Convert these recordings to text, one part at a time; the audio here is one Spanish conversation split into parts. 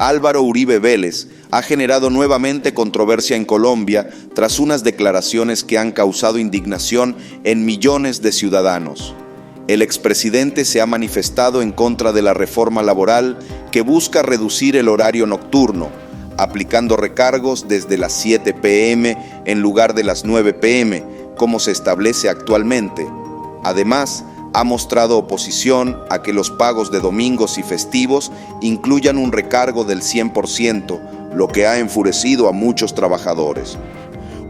Álvaro Uribe Vélez ha generado nuevamente controversia en Colombia tras unas declaraciones que han causado indignación en millones de ciudadanos. El expresidente se ha manifestado en contra de la reforma laboral que busca reducir el horario nocturno, aplicando recargos desde las 7 p.m. en lugar de las 9 p.m., como se establece actualmente. Además, ha mostrado oposición a que los pagos de domingos y festivos incluyan un recargo del 100%, lo que ha enfurecido a muchos trabajadores.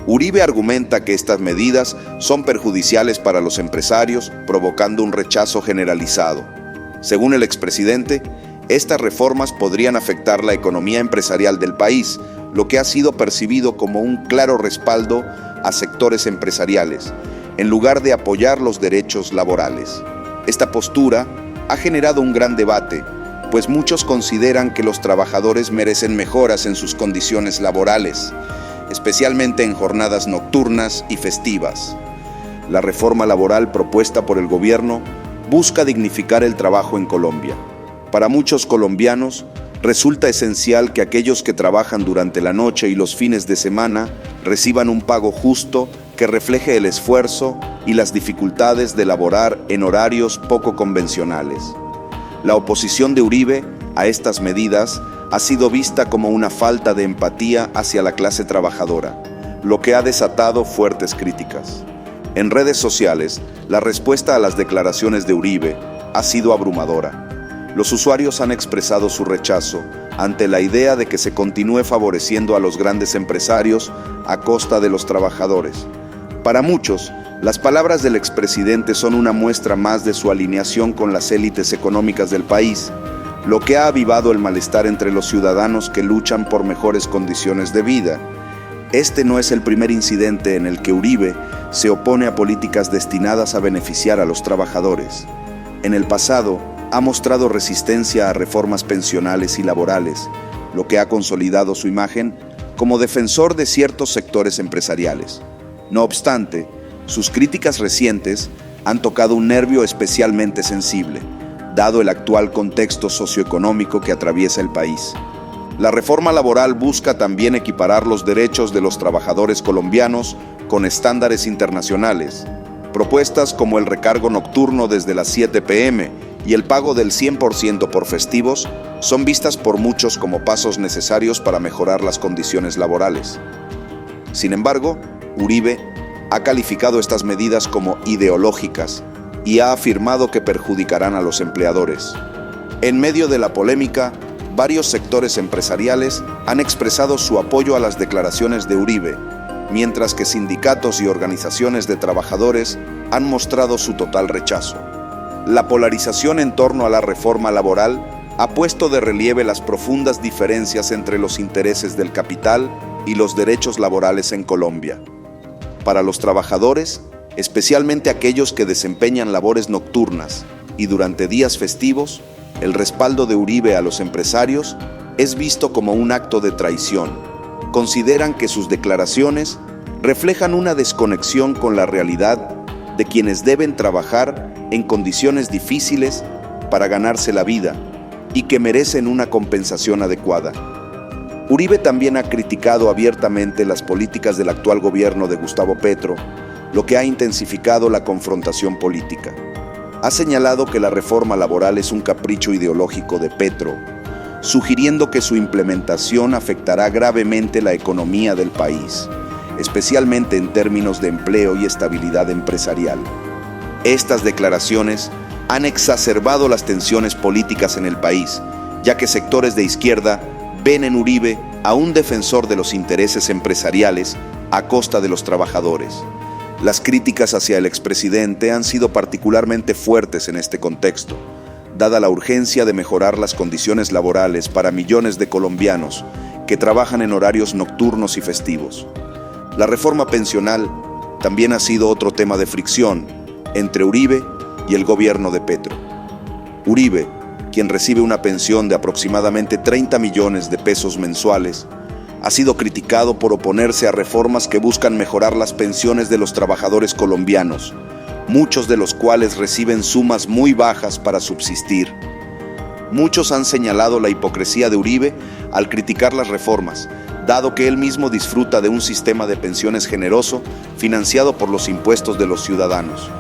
Uribe argumenta que estas medidas son perjudiciales para los empresarios, provocando un rechazo generalizado. Según el expresidente, estas reformas podrían afectar la economía empresarial del país, lo que ha sido percibido como un claro respaldo a sectores empresariales, en lugar de apoyar los derechos laborales. Esta postura ha generado un gran debate, pues muchos consideran que los trabajadores merecen mejoras en sus condiciones laborales, especialmente en jornadas nocturnas y festivas. La reforma laboral propuesta por el gobierno busca dignificar el trabajo en Colombia. Para muchos colombianos, resulta esencial que aquellos que trabajan durante la noche y los fines de semana reciban un pago justo que refleje el esfuerzo y las dificultades de laborar en horarios poco convencionales. La oposición de Uribe a estas medidas ha sido vista como una falta de empatía hacia la clase trabajadora, lo que ha desatado fuertes críticas. En redes sociales, la respuesta a las declaraciones de Uribe ha sido abrumadora. Los usuarios han expresado su rechazo ante la idea de que se continúe favoreciendo a los grandes empresarios a costa de los trabajadores. Para muchos, las palabras del expresidente son una muestra más de su alineación con las élites económicas del país, lo que ha avivado el malestar entre los ciudadanos que luchan por mejores condiciones de vida. Este no es el primer incidente en el que Uribe se opone a políticas destinadas a beneficiar a los trabajadores. En el pasado, ha mostrado resistencia a reformas pensionales y laborales, lo que ha consolidado su imagen como defensor de ciertos sectores empresariales. No obstante, sus críticas recientes han tocado un nervio especialmente sensible, dado el actual contexto socioeconómico que atraviesa el país. La reforma laboral busca también equiparar los derechos de los trabajadores colombianos con estándares internacionales. Propuestas como el recargo nocturno desde las 7 p.m. y el pago del 100% por festivos son vistas por muchos como pasos necesarios para mejorar las condiciones laborales. Sin embargo, Uribe ha calificado estas medidas como ideológicas y ha afirmado que perjudicarán a los empleadores. En medio de la polémica, varios sectores empresariales han expresado su apoyo a las declaraciones de Uribe, mientras que sindicatos y organizaciones de trabajadores han mostrado su total rechazo. La polarización en torno a la reforma laboral ha puesto de relieve las profundas diferencias entre los intereses del capital y los derechos laborales en Colombia. Para los trabajadores, especialmente aquellos que desempeñan labores nocturnas y durante días festivos, el respaldo de Uribe a los empresarios es visto como un acto de traición. Consideran que sus declaraciones reflejan una desconexión con la realidad de quienes deben trabajar en condiciones difíciles para ganarse la vida y que merecen una compensación adecuada. Uribe también ha criticado abiertamente las políticas del actual gobierno de Gustavo Petro, lo que ha intensificado la confrontación política. Ha señalado que la reforma laboral es un capricho ideológico de Petro, sugiriendo que su implementación afectará gravemente la economía del país, especialmente en términos de empleo y estabilidad empresarial. Estas declaraciones han exacerbado las tensiones políticas en el país, ya que sectores de izquierda ven en Uribe a un defensor de los intereses empresariales a costa de los trabajadores. Las críticas hacia el expresidente han sido particularmente fuertes en este contexto, dada la urgencia de mejorar las condiciones laborales para millones de colombianos que trabajan en horarios nocturnos y festivos. La reforma pensional también ha sido otro tema de fricción entre Uribe y el gobierno de Petro. Uribe, quien recibe una pensión de aproximadamente 30 millones de pesos mensuales, ha sido criticado por oponerse a reformas que buscan mejorar las pensiones de los trabajadores colombianos, muchos de los cuales reciben sumas muy bajas para subsistir. Muchos han señalado la hipocresía de Uribe al criticar las reformas, dado que él mismo disfruta de un sistema de pensiones generoso financiado por los impuestos de los ciudadanos.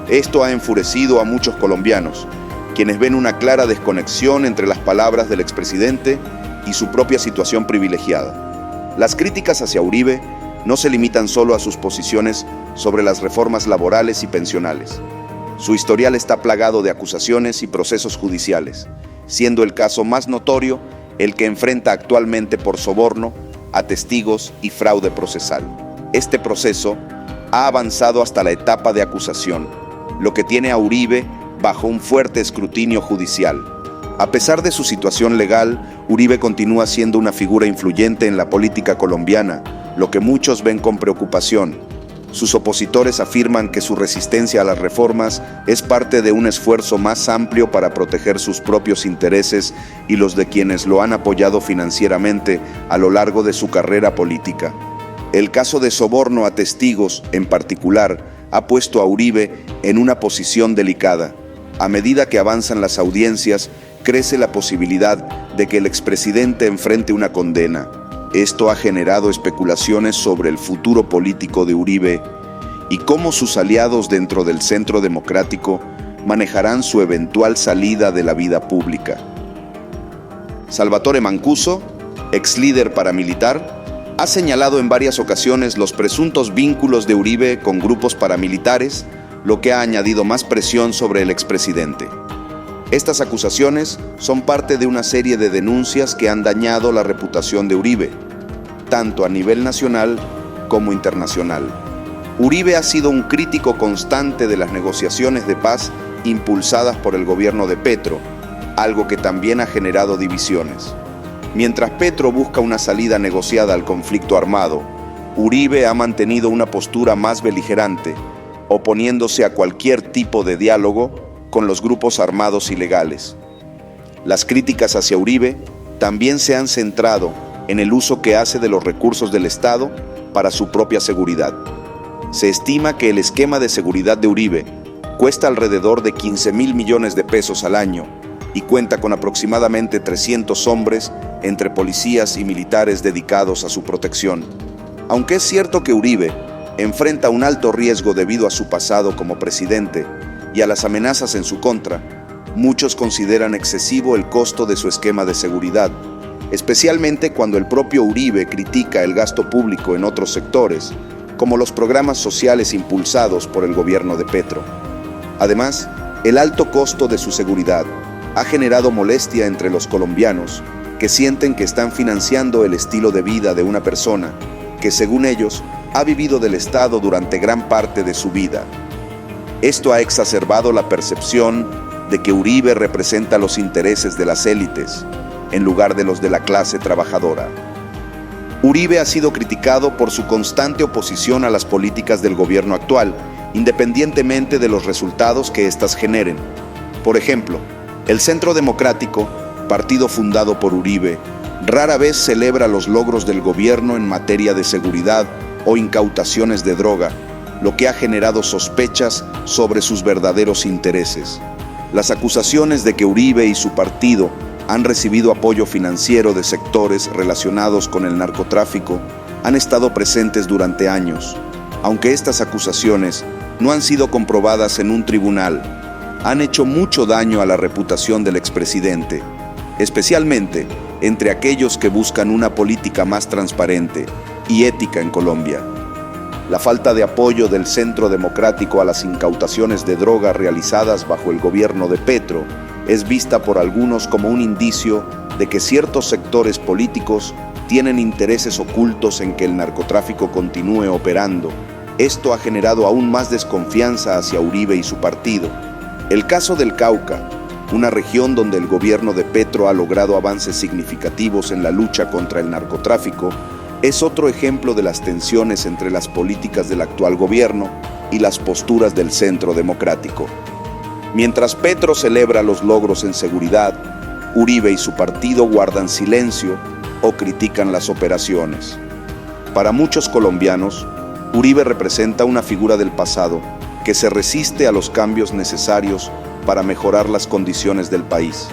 Esto ha enfurecido a muchos colombianos, quienes ven una clara desconexión entre las palabras del expresidente y su propia situación privilegiada. Las críticas hacia Uribe no se limitan solo a sus posiciones sobre las reformas laborales y pensionales. Su historial está plagado de acusaciones y procesos judiciales, siendo el caso más notorio el que enfrenta actualmente por soborno a testigos y fraude procesal. Este proceso ha avanzado hasta la etapa de acusación, lo que tiene a Uribe bajo un fuerte escrutinio judicial. A pesar de su situación legal, Uribe continúa siendo una figura influyente en la política colombiana, lo que muchos ven con preocupación. Sus opositores afirman que su resistencia a las reformas es parte de un esfuerzo más amplio para proteger sus propios intereses y los de quienes lo han apoyado financieramente a lo largo de su carrera política. El caso de soborno a testigos, en particular, ha puesto a Uribe en una posición delicada. A medida que avanzan las audiencias, crece la posibilidad de que el expresidente enfrente una condena. Esto ha generado especulaciones sobre el futuro político de Uribe y cómo sus aliados dentro del Centro Democrático manejarán su eventual salida de la vida pública. Salvatore Mancuso, ex líder paramilitar, ha señalado en varias ocasiones los presuntos vínculos de Uribe con grupos paramilitares, lo que ha añadido más presión sobre el expresidente. Estas acusaciones son parte de una serie de denuncias que han dañado la reputación de Uribe, tanto a nivel nacional como internacional. Uribe ha sido un crítico constante de las negociaciones de paz impulsadas por el gobierno de Petro, algo que también ha generado divisiones. Mientras Petro busca una salida negociada al conflicto armado, Uribe ha mantenido una postura más beligerante, oponiéndose a cualquier tipo de diálogo con los grupos armados ilegales. Las críticas hacia Uribe también se han centrado en el uso que hace de los recursos del Estado para su propia seguridad. Se estima que el esquema de seguridad de Uribe cuesta alrededor de 15.000 millones de pesos al año y cuenta con aproximadamente 300 hombres entre policías y militares dedicados a su protección. Aunque es cierto que Uribe enfrenta un alto riesgo debido a su pasado como presidente y a las amenazas en su contra, muchos consideran excesivo el costo de su esquema de seguridad, especialmente cuando el propio Uribe critica el gasto público en otros sectores, como los programas sociales impulsados por el gobierno de Petro. Además, el alto costo de su seguridad ha generado molestia entre los colombianos, que sienten que están financiando el estilo de vida de una persona que, según ellos, ha vivido del Estado durante gran parte de su vida. Esto ha exacerbado la percepción de que Uribe representa los intereses de las élites, en lugar de los de la clase trabajadora. Uribe ha sido criticado por su constante oposición a las políticas del gobierno actual, independientemente de los resultados que éstas generen. Por ejemplo, el Centro Democrático, partido fundado por Uribe, rara vez celebra los logros del gobierno en materia de seguridad o incautaciones de droga, lo que ha generado sospechas sobre sus verdaderos intereses. Las acusaciones de que Uribe y su partido han recibido apoyo financiero de sectores relacionados con el narcotráfico han estado presentes durante años. Aunque estas acusaciones no han sido comprobadas en un tribunal, han hecho mucho daño a la reputación del expresidente, especialmente entre aquellos que buscan una política más transparente y ética en Colombia. La falta de apoyo del Centro Democrático a las incautaciones de droga realizadas bajo el gobierno de Petro es vista por algunos como un indicio de que ciertos sectores políticos tienen intereses ocultos en que el narcotráfico continúe operando. Esto ha generado aún más desconfianza hacia Uribe y su partido. El caso del Cauca, una región donde el gobierno de Petro ha logrado avances significativos en la lucha contra el narcotráfico, es otro ejemplo de las tensiones entre las políticas del actual gobierno y las posturas del Centro Democrático. Mientras Petro celebra los logros en seguridad, Uribe y su partido guardan silencio o critican las operaciones. Para muchos colombianos, Uribe representa una figura del pasado que se resiste a los cambios necesarios para mejorar las condiciones del país.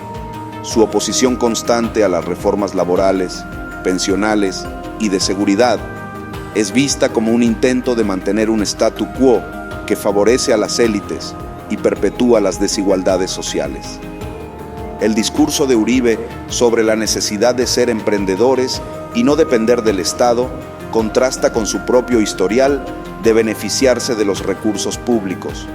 Su oposición constante a las reformas laborales, pensionales y de seguridad es vista como un intento de mantener un statu quo que favorece a las élites y perpetúa las desigualdades sociales. El discurso de Uribe sobre la necesidad de ser emprendedores y no depender del Estado contrasta con su propio historial de beneficiarse de los recursos públicos.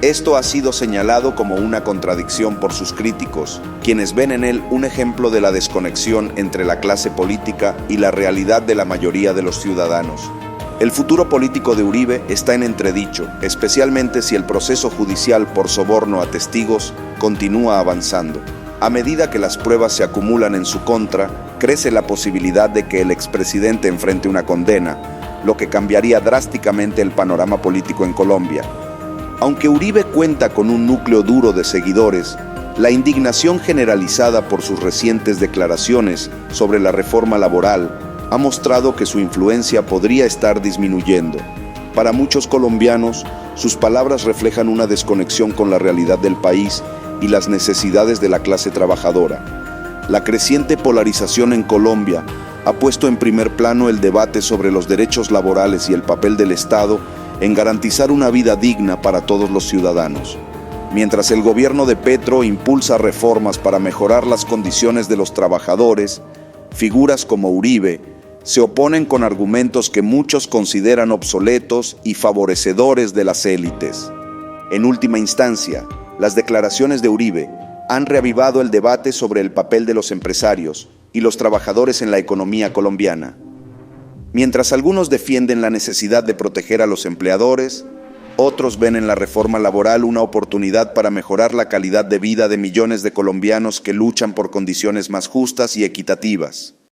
Esto ha sido señalado como una contradicción por sus críticos, quienes ven en él un ejemplo de la desconexión entre la clase política y la realidad de la mayoría de los ciudadanos. El futuro político de Uribe está en entredicho, especialmente si el proceso judicial por soborno a testigos continúa avanzando. A medida que las pruebas se acumulan en su contra, crece la posibilidad de que el expresidente enfrente una condena, lo que cambiaría drásticamente el panorama político en Colombia. Aunque Uribe cuenta con un núcleo duro de seguidores, la indignación generalizada por sus recientes declaraciones sobre la reforma laboral ha mostrado que su influencia podría estar disminuyendo. Para muchos colombianos, sus palabras reflejan una desconexión con la realidad del país y las necesidades de la clase trabajadora. La creciente polarización en Colombia ha puesto en primer plano el debate sobre los derechos laborales y el papel del Estado en garantizar una vida digna para todos los ciudadanos. Mientras el gobierno de Petro impulsa reformas para mejorar las condiciones de los trabajadores, figuras como Uribe se oponen con argumentos que muchos consideran obsoletos y favorecedores de las élites. En última instancia, las declaraciones de Uribe han reavivado el debate sobre el papel de los empresarios y los trabajadores en la economía colombiana. Mientras algunos defienden la necesidad de proteger a los empleadores, otros ven en la reforma laboral una oportunidad para mejorar la calidad de vida de millones de colombianos que luchan por condiciones más justas y equitativas.